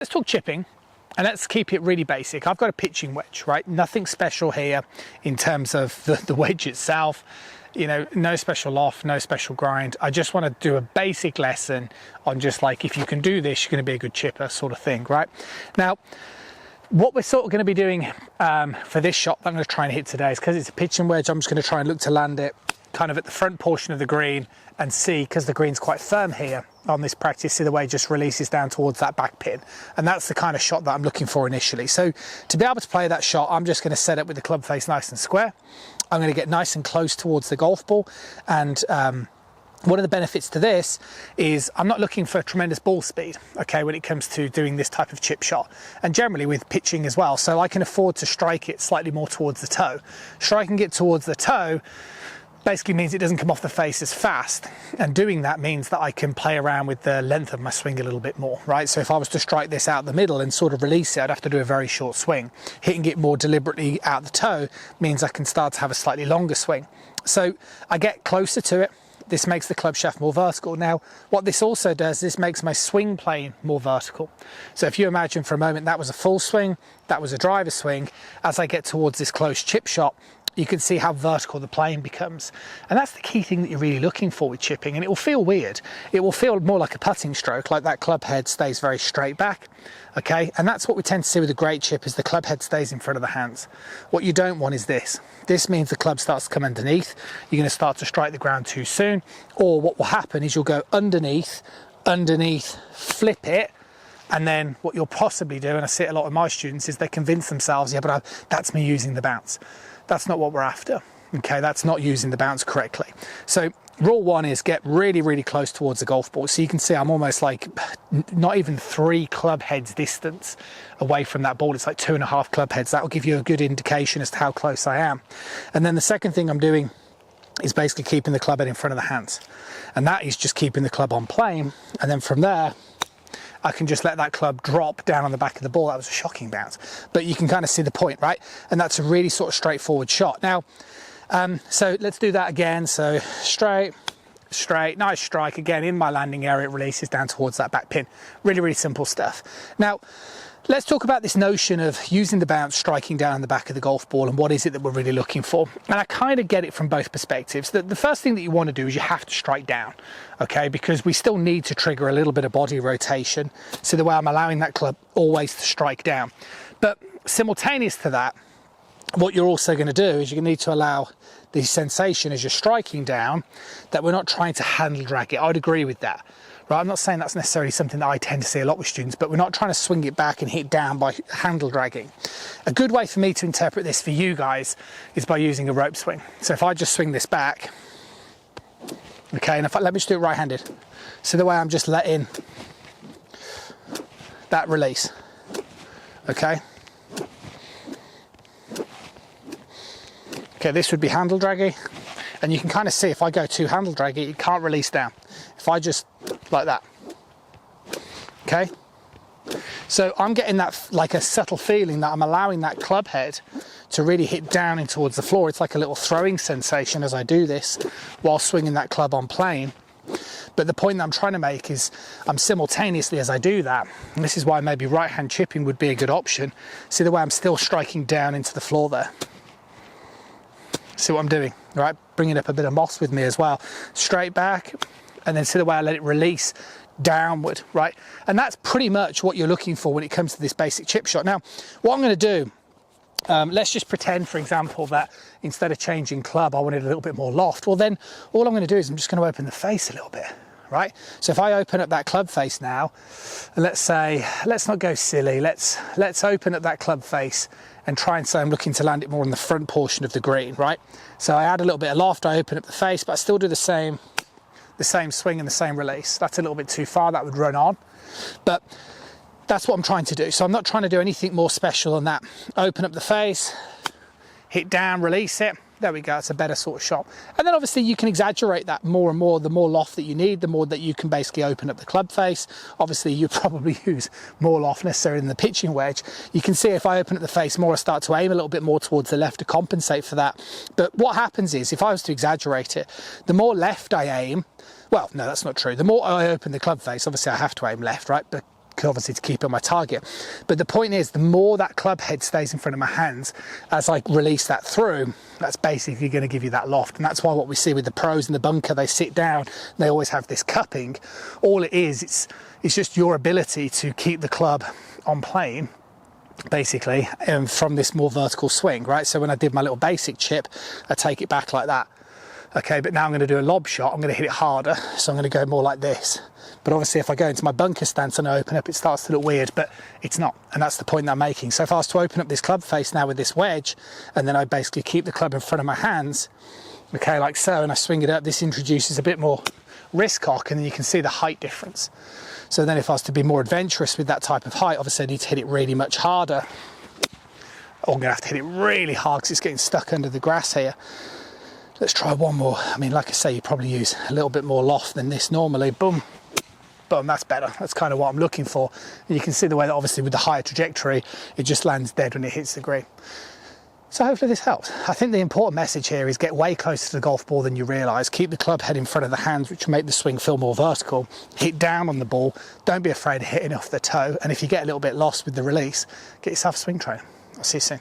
Let's talk chipping, and let's keep it really basic. I've got a pitching wedge, right? Nothing special here in terms of the wedge itself. You know, no special loft, no special grind. I just want to do a basic lesson on just like, if you can do this, you're going to be a good chipper sort of thing, right? Now, what we're sort of going to be doing for this shot that I'm going to try and hit today is, because it's a pitching wedge, I'm just going to try and look to land it kind of at the front portion of the green and see, because the green's quite firm here on this practice, see the way it just releases down towards that back pin. And that's the kind of shot that I'm looking for initially. So to be able to play that shot, I'm just going to set up with the club face nice and square. I'm going to get nice and close towards the golf ball. And one of the benefits to this is I'm not looking for tremendous ball speed, okay, when it comes to doing this type of chip shot, and generally with pitching as well. So I can afford to strike it slightly more towards the toe. Striking it towards the toe basically means it doesn't come off the face as fast, and doing that means that I can play around with the length of my swing a little bit more, right? So if I was to strike this out the middle and sort of release it, I'd have to do a very short swing. Hitting it more deliberately out the toe means I can start to have a slightly longer swing. So I get closer to it. This makes the club shaft more vertical. Now, what this also does, this makes my swing plane more vertical. So if you imagine for a moment that was a full swing, that was a driver swing, as I get towards this close chip shot, you can see how vertical the plane becomes. And that's the key thing that you're really looking for with chipping. And it will feel weird. It will feel more like a putting stroke, like that club head stays very straight back. Okay, and that's what we tend to see with a great chip, is the club head stays in front of the hands. What you don't want is this. This means the club starts to come underneath. You're going to start to strike the ground too soon. Or what will happen is you'll go underneath, flip it, and then what you'll possibly do, and I see it a lot with my students, is they convince themselves, yeah, but that's me using the bounce. That's not what we're after. Okay, that's not using the bounce correctly. So rule one is get really, really close towards the golf ball. So you can see I'm almost like not even 3 club heads distance away from that ball. It's like 2.5 club heads. That will give you a good indication as to how close I am. And then the second thing I'm doing is basically keeping the club head in front of the hands. And that is just keeping the club on plane. And then from there, I can just let that club drop down on the back of the ball. That was a shocking bounce, but you can kind of see the point, right? And that's a really sort of straightforward shot. Now, so let's do that again. So straight, nice strike again in my landing area. It releases down towards that back pin. Really, really simple stuff. Now, let's talk about this notion of using the bounce, striking down on the back of the golf ball, and what is it that we're really looking for. And I kind of get it from both perspectives. The first thing that you want to do is you have to strike down, okay, because we still need to trigger a little bit of body rotation. So the way I'm allowing that club always to strike down. But simultaneous to that, what you're also going to do is you're going to need to allow the sensation as you're striking down that we're not trying to handle drag it. I would agree with that. Right, I'm not saying that's necessarily something that I tend to see a lot with students, but we're not trying to swing it back and hit down by handle dragging. A good way for me to interpret this for you guys is by using a rope swing. So if I just swing this back, okay, and let me just do it right-handed. So the way I'm just letting that release, okay? Okay, this would be handle draggy, and you can kind of see if I go too handle draggy, it can't release down. If I just like that, okay? So I'm getting that like a subtle feeling that I'm allowing that club head to really hit down in towards the floor. It's like a little throwing sensation as I do this while swinging that club on plane. But the point that I'm trying to make is I'm simultaneously, as I do that, and this is why maybe right hand chipping would be a good option. See the way I'm still striking down into the floor there? See what I'm doing, right? Bringing up a bit of moss with me as well. Straight back, and then see the way I let it release downward, right? And that's pretty much what you're looking for when it comes to this basic chip shot. Now, what I'm going to do, let's just pretend, for example, that instead of changing club, I wanted a little bit more loft. Well, then all I'm going to do is I'm just going to open the face a little bit, right? So if I open up that club face now, and let's say, let's not go silly. Let's open up that club face and try and say I'm looking to land it more on the front portion of the green, right? So I add a little bit of loft, I open up the face, but I still do the same swing and the same release. That's a little bit too far, that would run on. But that's what I'm trying to do. So I'm not trying to do anything more special than that. Open up the face, hit down, release it. There we go, it's a better sort of shot. And then obviously you can exaggerate that more and more. The more loft that you need, the more that you can basically open up the club face. Obviously you probably use more loft necessarily than the pitching wedge. You can see if I open up the face more, I start to aim a little bit more towards the left to compensate for that. But what happens is, if I was to exaggerate it, the more left I aim, well, no, that's not true. The more I open the club face, obviously I have to aim left, right? But obviously to keep it on my target. But the point is, the more that club head stays in front of my hands as I release that through, that's basically going to give you that loft. And that's why what we see with the pros in the bunker, they sit down, they always have this cupping. All it is, it's just your ability to keep the club on plane, basically, from this more vertical swing, right? So when I did my little basic chip, I take it back like that. Okay, but now I'm going to do a lob shot, I'm going to hit it harder, so I'm going to go more like this. But obviously if I go into my bunker stance and I open up, it starts to look weird, but it's not, and that's the point that I'm making. So if I was to open up this club face now with this wedge, and then I basically keep the club in front of my hands, okay, like so, and I swing it up, this introduces a bit more wrist cock, and then you can see the height difference. So then if I was to be more adventurous with that type of height, obviously I need to hit it really much harder, or I'm going to have to hit it really hard because it's getting stuck under the grass here. Let's try one more. I mean, like I say, you probably use a little bit more loft than this normally. Boom, boom, that's better. That's kind of what I'm looking for. And you can see the way that obviously with the higher trajectory, it just lands dead when it hits the green. So hopefully this helps. I think the important message here is get way closer to the golf ball than you realise. Keep the club head in front of the hands, which will make the swing feel more vertical. Hit down on the ball. Don't be afraid of hitting off the toe. And if you get a little bit lost with the release, get yourself a swing trainer. I'll see you soon.